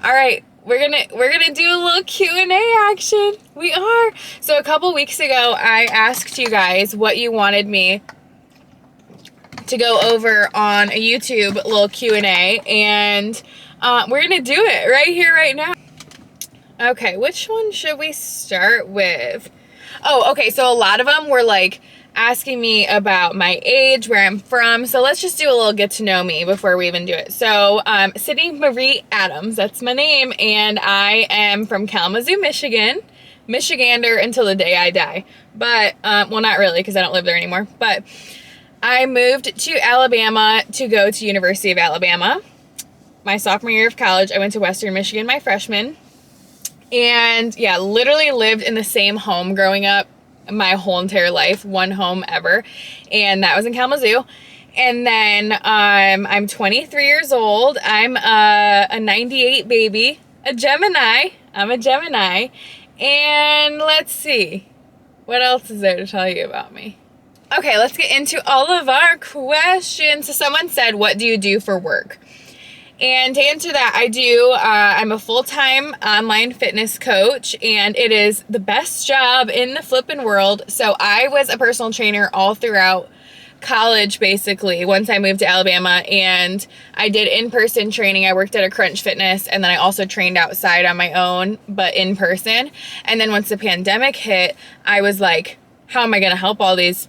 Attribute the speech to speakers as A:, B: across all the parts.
A: All right, we're gonna do a little Q&A action. We are. So a couple weeks ago, I asked you guys what you wanted me to go over on a YouTube little Q&A, and we're gonna do it right here, right now. Okay, which one should we start with? Oh, okay, so a lot of them were like asking me about my age, where I'm from. So let's just do a little get to know me before we even do it. So Sydney Marie Adams, that's my name, and I am from Kalamazoo, Michigan. Michigander until the day I die. But, well, not really, because I don't live there anymore. But I moved to Alabama to go to University of Alabama. My sophomore year of college, I went to Western Michigan my freshman. And yeah, literally lived in the same home growing up my whole entire life, one home ever, and that was in Kalamazoo. And then I'm 23 years old. I'm a 98 baby, a Gemini. I'm a Gemini. And let's see, what else is there to tell you about me? Okay, let's get into all of our questions. So someone said, what do you do for work? And to answer that, I'm a full-time online fitness coach, and it is the best job in the flippin' world. So I was a personal trainer all throughout college, basically, once I moved to Alabama, and I did in-person training. I worked at a Crunch Fitness, and then I also trained outside on my own, but in person. And then once the pandemic hit, I was like, how am I going to help all these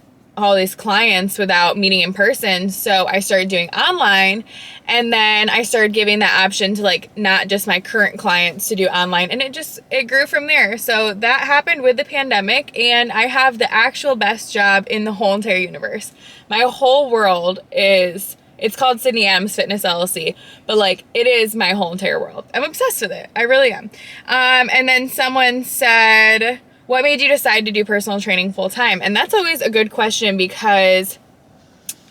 A: clients without meeting in person? So I started doing online, and then I started giving that option to like not just my current clients to do online, and it grew from there. So that happened with the pandemic, and I have the actual best job in the whole entire universe. My whole world it's called Sydney Adams Fitness LLC, but like it is my whole entire world. I'm obsessed with it. I really am. And then someone said, what made you decide to do personal training full time? And that's always a good question, because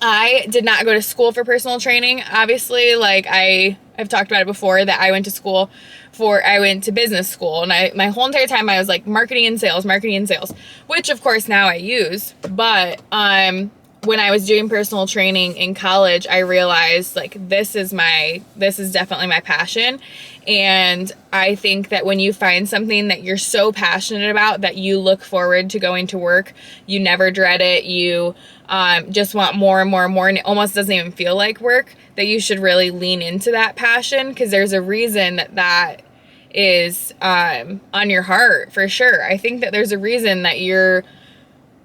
A: I did not go to school for personal training. Obviously, like I've talked about it before, that I went to business school, and my whole entire time I was like marketing and sales, which of course now I use. But when I was doing personal training in college, I realized like this is definitely my passion. And I think that when you find something that you're so passionate about that you look forward to going to work, you never dread it, you just want more and more and more, and it almost doesn't even feel like work, that you should really lean into that passion, because there's a reason that is on your heart, for sure. I think that there's a reason that you're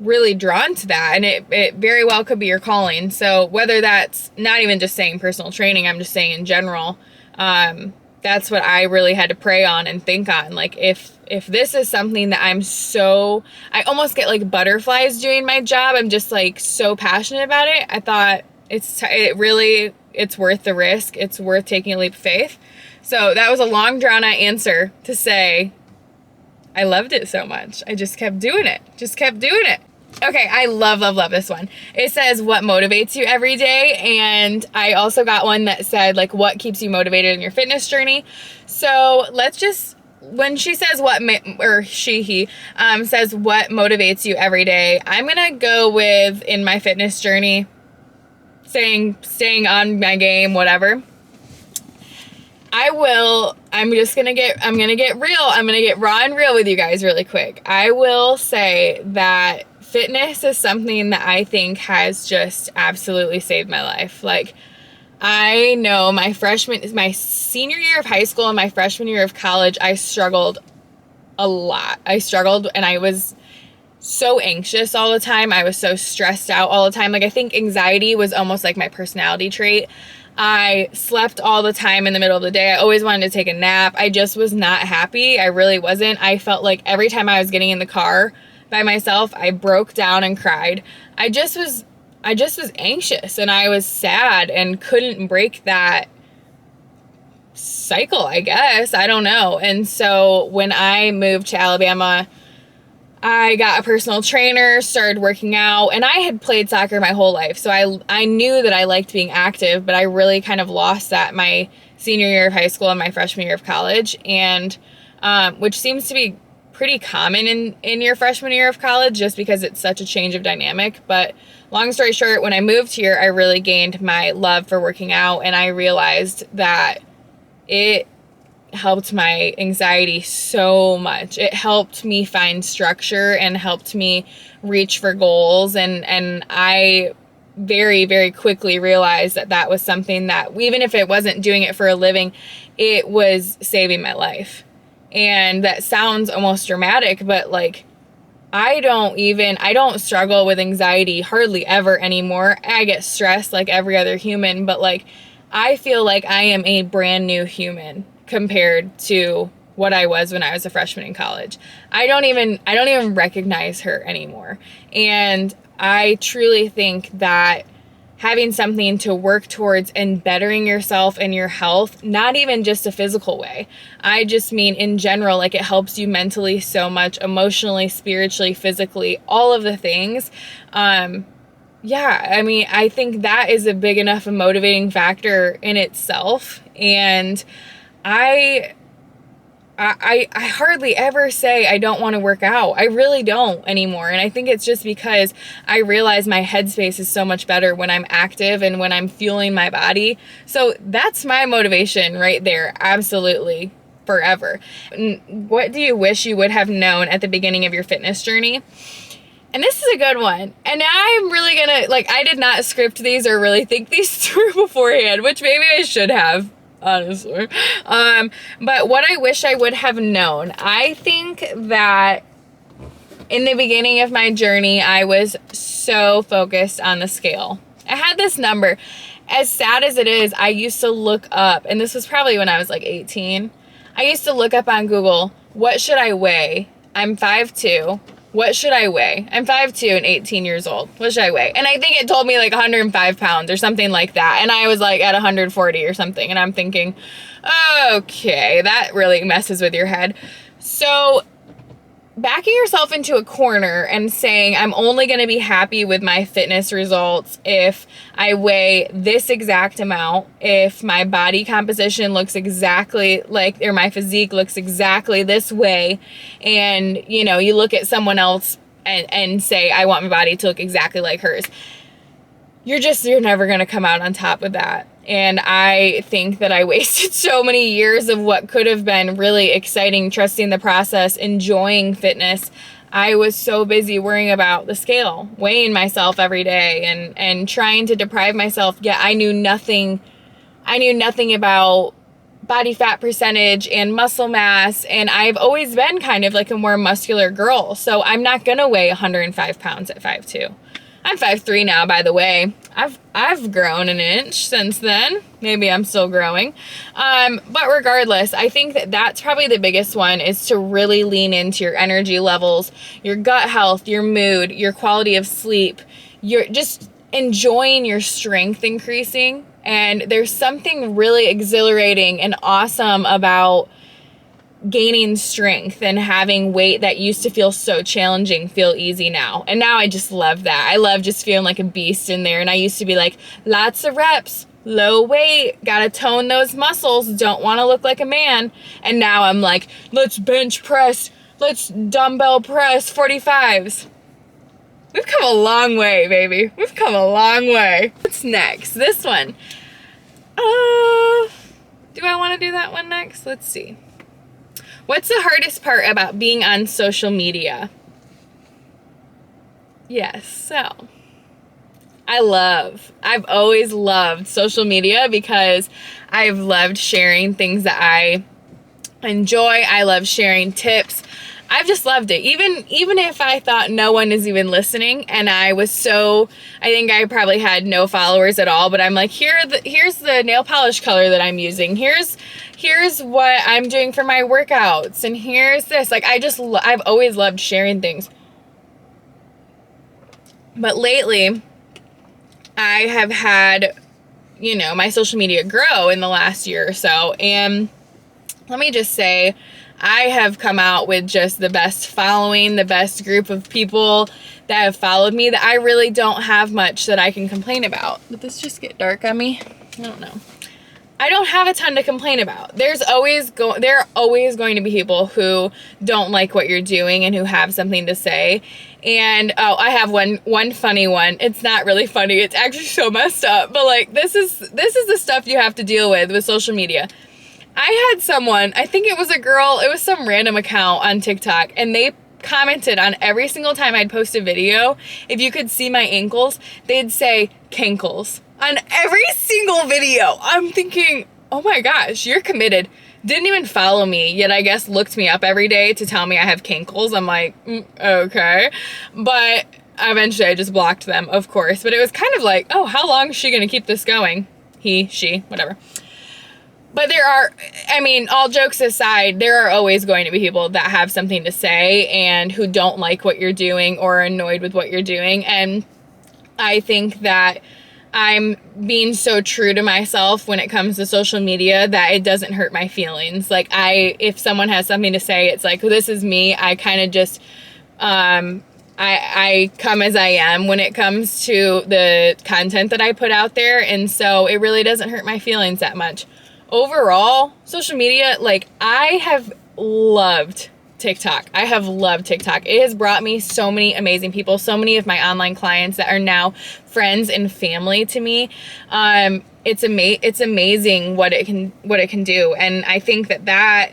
A: really drawn to that, and it very well could be your calling. So whether that's not even just saying personal training, I'm just saying in general, that's what I really had to pray on and think on. Like if this is something that I almost get like butterflies doing my job, I'm just like so passionate about it, I thought it's worth the risk. It's worth taking a leap of faith. So that was a long drawn out answer to say I loved it so much. I just kept doing it. Okay, I love this one. It says, what motivates you every day? And I also got one that said, like, what keeps you motivated in your fitness journey? So when she says he says what motivates you every day, I'm going to go with, in my fitness journey, staying on my game, whatever. I'm gonna get real. I'm gonna get raw and real with you guys really quick. I will say that fitness is something that I think has just absolutely saved my life. Like, I know my senior year of high school and my freshman year of college, I struggled a lot. And I was so anxious all the time. I was so stressed out all the time. Like, I think anxiety was almost like my personality trait. I slept all the time in the middle of the day. I always wanted to take a nap. I just was not happy. I really wasn't. I felt like every time I was getting in the car by myself, I broke down and cried. I just was anxious, and I was sad and couldn't break that cycle, I guess. I don't know. And so when I moved to Alabama, I got a personal trainer, started working out, and I had played soccer my whole life. So I knew that I liked being active, but I really kind of lost that my senior year of high school and my freshman year of college, and which seems to be pretty common in your freshman year of college, just because it's such a change of dynamic. But long story short, when I moved here, I really gained my love for working out, and I realized that it helped my anxiety so much. It helped me find structure and helped me reach for goals. And I very, very quickly realized that that was something that, even if it wasn't doing it for a living, it was saving my life. And that sounds almost dramatic, but like, I don't struggle with anxiety hardly ever anymore. I get stressed like every other human, but like, I feel like I am a brand new human compared to what I was when I was a freshman in college. I don't even recognize her anymore. And I truly think that having something to work towards and bettering yourself and your health, not even just a physical way. I just mean in general, like it helps you mentally so much, emotionally, spiritually, physically, all of the things. Yeah, I mean, I think that is a big enough motivating factor in itself. And I hardly ever say I don't want to work out. I really don't anymore. And I think it's just because I realize my headspace is so much better when I'm active and when I'm fueling my body. So that's my motivation right there. Absolutely. Forever. What do you wish you would have known at the beginning of your fitness journey? And this is a good one. And now I'm really gonna, like, I did not script these or really think these through beforehand, which maybe I should have, honestly. But what I wish I would have known, I think that in the beginning of my journey, I was so focused on the scale. I had this number. As sad as it is, I used to look up, and this was probably when I was like 18. I used to look up on Google, what should I weigh? I'm 5'2". What should I weigh? I'm 5'2" and 18 years old. What should I weigh? And I think it told me like 105 pounds or something like that. And I was like at 140 or something. And I'm thinking, okay, that really messes with your head. So backing yourself into a corner and saying, I'm only going to be happy with my fitness results if I weigh this exact amount, if my body composition looks exactly like, or my physique looks exactly this way. And, you know, you look at someone else and say, I want my body to look exactly like hers. You're never going to come out on top with that. And I think that I wasted so many years of what could have been really exciting, trusting the process, enjoying fitness. I was so busy worrying about the scale, weighing myself every day and trying to deprive myself. Yet I knew nothing about body fat percentage and muscle mass. And I've always been kind of like a more muscular girl. So I'm not going to weigh 105 pounds at 5'2". I'm 5'3" now, by the way. I've grown an inch since then. Maybe I'm still growing. But regardless, I think that that's probably the biggest one, is to really lean into your energy levels, your gut health, your mood, your quality of sleep. You're just enjoying your strength increasing. And there's something really exhilarating and awesome about gaining strength and having weight that used to feel so challenging feel easy now. And now I just love that. I love just feeling like a beast in there. And I used to be like, lots of reps, low weight, gotta tone those muscles, don't want to look like a man. And now I'm like, let's bench press, let's dumbbell press 45s. We've come a long way, baby. We've come a long way. What's next? This one. Do I want to do that one next? Let's see. What's the hardest part about being on social media? Yes, so I've always loved social media because I've loved sharing things that I enjoy. I love sharing tips. I've just loved it. Even if I thought no one is even listening, and I think I probably had no followers at all, but I'm like, here's the nail polish color that I'm using. Here's what I'm doing for my workouts, and here's this. Like, I've always loved sharing things. But lately, I have had, my social media grow in the last year or so, and let me just say, I have come out with just the best following, the best group of people that have followed me, that I really don't have much that I can complain about. Did this just get dark on me? I don't know. I don't have a ton to complain about. There are always going to be people who don't like what you're doing and who have something to say. And I have one funny one. It's not really funny. It's actually so messed up. But like, this is the stuff you have to deal with social media. I had someone, I think it was a girl, it was some random account on TikTok, and they commented on every single time I'd post a video, if you could see my ankles, they'd say cankles on every single video. I'm thinking, oh my gosh, you're committed. Didn't even follow me, yet I guess looked me up every day to tell me I have cankles. I'm like, okay. But eventually I just blocked them, of course. But it was kind of like, oh, how long is she going to keep this going? He, she, whatever. But there are, I mean, all jokes aside, there are always going to be people that have something to say and who don't like what you're doing or are annoyed with what you're doing. And I think that I'm being so true to myself when it comes to social media that it doesn't hurt my feelings. Like, if someone has something to say, it's like, this is me. I kind of just, I come as I am when it comes to the content that I put out there. And so it really doesn't hurt my feelings that much. Overall, social media, like, I have loved TikTok. I have loved TikTok. It has brought me so many amazing people, so many of my online clients that are now friends and family to me. It's amazing what it can do. And I think that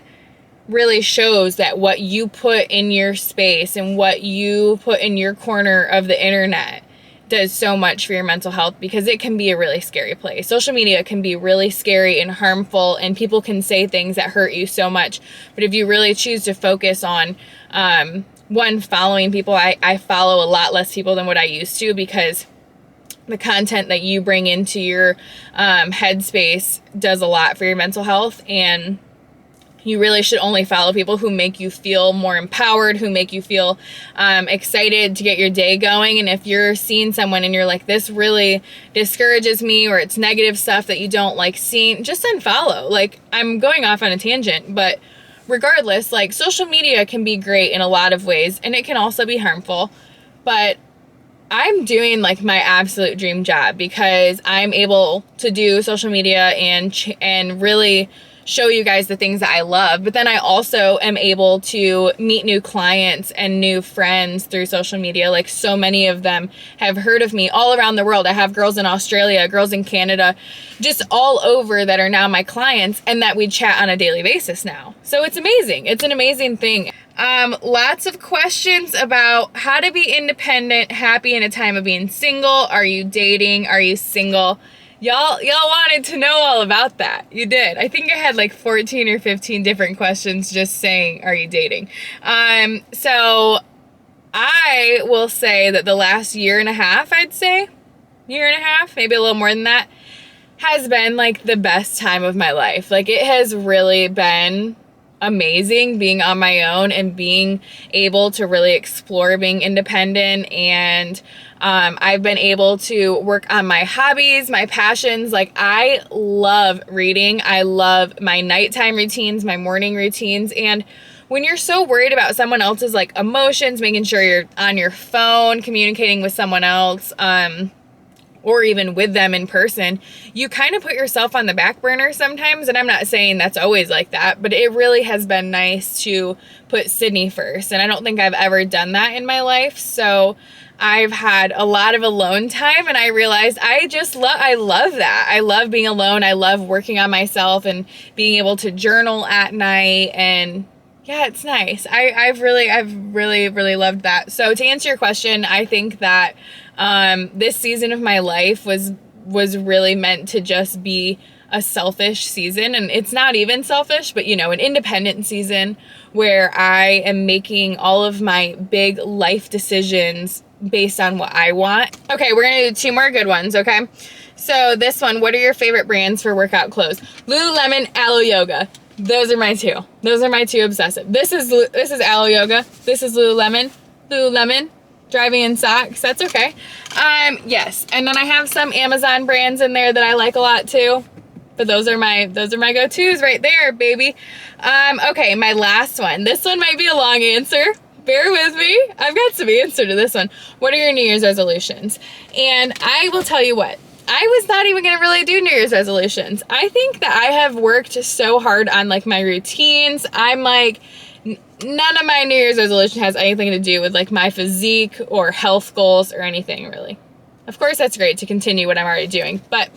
A: really shows that what you put in your space and what you put in your corner of the internet does so much for your mental health, because it can be a really scary place. Social media can be really scary and harmful, and people can say things that hurt you so much. But if you really choose to focus on, following people, I follow a lot less people than what I used to, because the content that you bring into your headspace does a lot for your mental health. And you really should only follow people who make you feel more empowered, who make you feel excited to get your day going. And if you're seeing someone and you're like, this really discourages me, or it's negative stuff that you don't like seeing, just unfollow. Like, I'm going off on a tangent, but regardless, like, social media can be great in a lot of ways, and it can also be harmful. But I'm doing like my absolute dream job, because I'm able to do social media and really show you guys the things that I love. But then I also am able to meet new clients and new friends through social media. Like, so many of them have heard of me all around the world. I have girls in Australia, girls in Canada, just all over that are now my clients, and that we chat on a daily basis now. So it's amazing. It's an amazing thing. Lots of questions about how to be independent, happy in a time of being single. Are you dating? Are you single? Y'all wanted to know all about that. You did. I think I had like 14 or 15 different questions just saying, are you dating? So I will say that the last year and a half, maybe a little more than that, has been like the best time of my life. Like, it has really been amazing being on my own and being able to really explore being independent. And I've been able to work on my hobbies, my passions. Like, I love reading. I love my nighttime routines, my morning routines. And when you're so worried about someone else's like emotions, making sure you're on your phone, communicating with someone else, or even with them in person, you kind of put yourself on the back burner sometimes. And I'm not saying that's always like that, but it really has been nice to put Sydney first. And I don't think I've ever done that in my life. So I've had a lot of alone time, and I realized I love that. I love being alone. I love working on myself and being able to journal at night. And yeah, it's nice. I've really loved that. So to answer your question, I think that this season of my life was really meant to just be a selfish season. And it's not even selfish, but, an independent season where I am making all of my big life decisions based on what I want. Okay, we're gonna do 2 more good ones, okay? So this one, what are your favorite brands for workout clothes? Lululemon, Alo Yoga. Those are my 2. Those are my 2 obsessive. This is Alo Yoga. This is Lululemon. Lululemon. Driving in socks. That's okay. Yes. And then I have some Amazon brands in there that I like a lot too. But those are my go-tos right there, baby. Okay, my last one. This one might be a long answer. Bear with me. I've got some answer to this one. What are your New Year's resolutions? And I will tell you what. I was not even going to really do New Year's resolutions. I think that I have worked so hard on like my routines. I'm like, none of my New Year's resolution has anything to do with like my physique or health goals or anything really. Of course, that's great to continue what I'm already doing, but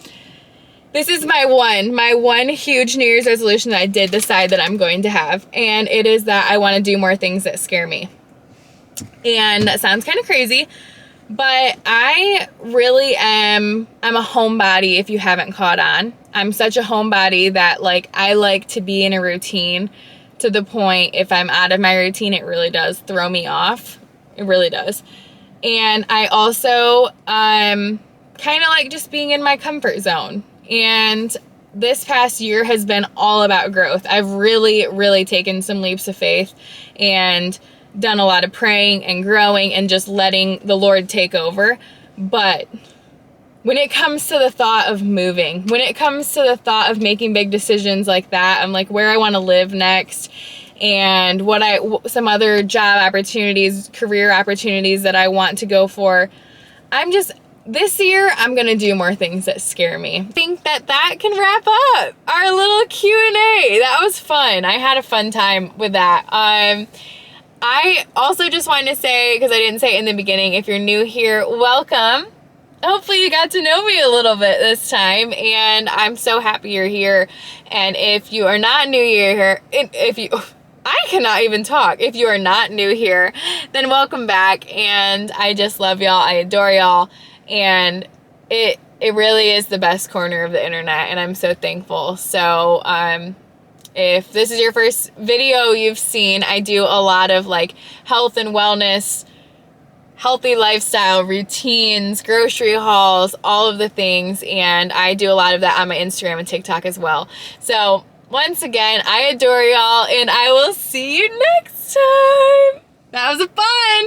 A: this is my one huge New Year's resolution that I did decide that I'm going to have. And it is that I want to do more things that scare me. And that sounds kind of crazy, but I really am, I'm a homebody if you haven't caught on. I'm such a homebody that like I like to be in a routine to the point if I'm out of my routine, it really does throw me off. It really does. And I also kind of like just being in my comfort zone. And this past year has been all about growth. I've really, really taken some leaps of faith and done a lot of praying and growing and just letting the Lord take over. But when it comes to the thought of moving, when it comes to the thought of making big decisions like that, I'm like where I want to live next and some other job opportunities, career opportunities that I want to go for. This year, I'm going to do more things that scare me. I think that can wrap up our little Q&A. That was fun. I had a fun time with that. I also just wanted to say, because I didn't say it in the beginning, if you're new here, welcome. Hopefully you got to know me a little bit this time, and I'm so happy you're here. And if you are not new here, I cannot even talk. If you are not new here, then welcome back, and I just love y'all. I adore y'all, and it really is the best corner of the internet, and I'm so thankful. So, if this is your first video you've seen, I do a lot of like health and wellness, healthy lifestyle routines, grocery hauls, all of the things. And I do a lot of that on my Instagram and TikTok as well. So once again, I adore y'all and I will see you next time. That was fun.